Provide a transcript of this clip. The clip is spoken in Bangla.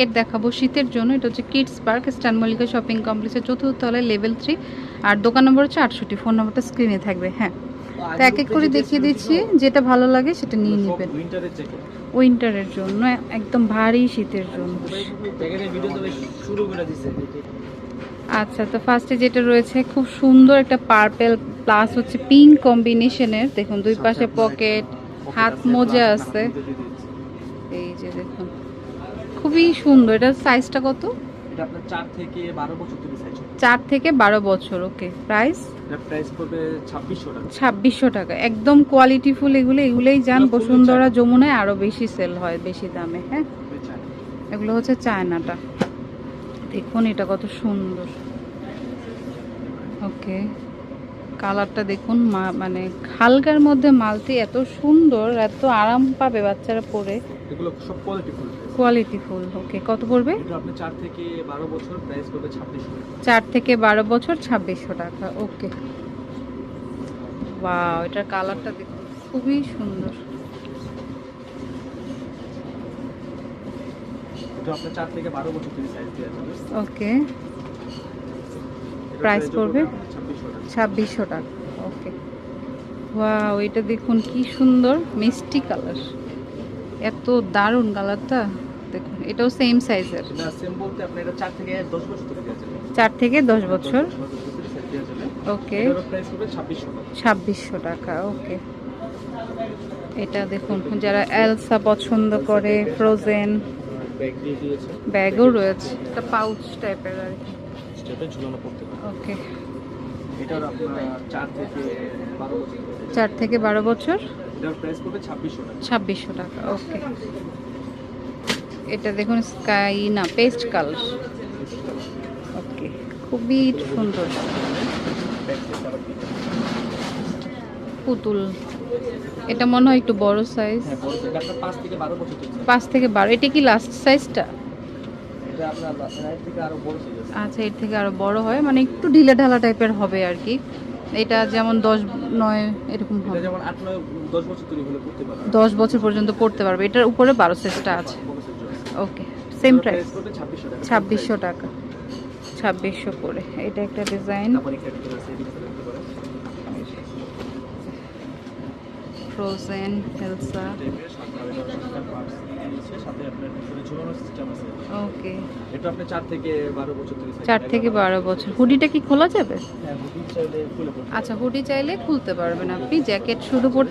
জ্যাকেট দেখাবো শীতের জন্য। এটা হচ্ছে কিডস পার্ক, স্টান মল্লিকা শপিং কমপ্লেক্সের 4র্থ তলায়, লেভেল 3, আর দোকান নম্বর হচ্ছে 68। ফোন নম্বরটা স্ক্রিনে থাকবে। হ্যাঁ, তো এক এক করে দেখিয়ে দিচ্ছি, যেটা ভালো লাগে সেটা নিয়ে নেবেন। উইন্টারের জন্য, একদম ভারী শীতের জন্য। আচ্ছা, তো ফার্স্টে যেটা রয়েছে খুব সুন্দর একটা পার্পেল প্লাস হচ্ছে পিঙ্ক কম্বিনেশনের। দেখুন দুই পাশে পকেট, হাত মোজা আছে। এই যে দেখুন খুবই সুন্দর। এটা সাইজটা কত? এটা আপনার 4 থেকে 12 বছর থেকে সাইজ। 4 থেকে 12 বছর। ওকে, প্রাইস? এটা প্রাইস পড়বে 2600 টাকা। 2600 টাকা, একদম কোয়ালিটিফুল। এগুলোই যান বসুন্ধরা, যমুনায় আরো বেশি সেল হয় বেশি দামে। হ্যাঁ, এগুলো হচ্ছে চায়নাটা। দেখুন এটা কত সুন্দর। ওকে, কালারটা দেখুন, মানে হালকার মধ্যে মালতি, এত সুন্দর, এত আরাম পাবে বাচ্চারা পরে। এগুলো সব কোয়ালিটিফুল। ওকে, কত পড়বে? এটা আপনি 4 থেকে 12 বছর, প্রাইস পড়বে 2600 টাকা। 4 থেকে 12 বছর, 2600 টাকা। ওকে, ওয়াও, এটার কালারটা দেখুন খুবই সুন্দর। এটা আপনি 4 থেকে 12 বছর থেকে সাইজ দেওয়া যাবে। ওকে, প্রাইস পড়বে 2600 টাকা। 2600 টাকা। ওকে, ওয়াও, এটা দেখুন কি সুন্দর মিষ্টি কালার, এত দারুণ কালারটা। দেখুন এটাও সেম সাইজের। না, সেম বলতে আপনি এটা 4 থেকে 10 বছর থেকে দেওয়া যাবে। 4 থেকে 10 বছর। দেওয়া যাবে। ওকে, এটার প্রাইস পড়বে 2600 টাকা। 2600 টাকা। ওকে, এটা দেখুন যারা এলসা পছন্দ করে, ফ্রোজেন ব্যাগ দিয়ে দিয়েছে। ব্যাগও রয়েছে, একটা পাউচ টাইপের আর কি। স্টেপে ঝুলানো পড়তে পারে। ওকে, এটার আপনার 4 থেকে 12 বছর। 4 থেকে 12 বছর। এটার প্রাইস পড়বে 2600 টাকা। 2600 টাকা। ওকে, এটা দেখুন স্কাই না পেস্ট কালার। ওকে, খুবই সুন্দর। পুতুল, এটা মনে হয় একটু বড় সাইজ। হ্যাঁ, বড় এটা আপনার 5 থেকে 12 বছর থেকে। 5 থেকে 12। এটা কি লাস্ট সাইজটা? এটা আপনার রাইট থেকে আরো বড় সাইজ আছে। আচ্ছা, এর থেকে আরো বড় হয়, মানে একটু ঢিলা ঢালা টাইপের হবে আর কি। এটা যেমন 10-9 এরকম এটা হবে। যেমন 8-9 10 বছর তৈরি হলে পড়তে পারবে। 10 বছর পর্যন্ত পড়তে পারবে। এটার উপরে 12 সাইজটা আছে। বড় সাইজ আছে। ওকে, সেম প্রাইস, পড়বে 2600 টাকা। 2600 টাকা। 2600 করে। এটা একটা ডিজাইন, তারপরে একটা ভিতরে আছে, এদিকে দেখতে পারেন। Frozen, Elsa. টাইপের সাথে আরো পার্টস দিয়েছে, সাথে আপনার ভিতরে ঝুলানোর সিস্টেম আছে। ওকে, এটা আপনি 4 থেকে 12 বছর থেকে 4 থেকে 12 বছর। হুডিটা কি খোলা যাবে? হ্যাঁ, হুডি চাইলে খুলে পড়তে আচ্ছা, হুডি চাইলে খুলতে পারবেন আপনি, জ্যাকেট শুধু পরতে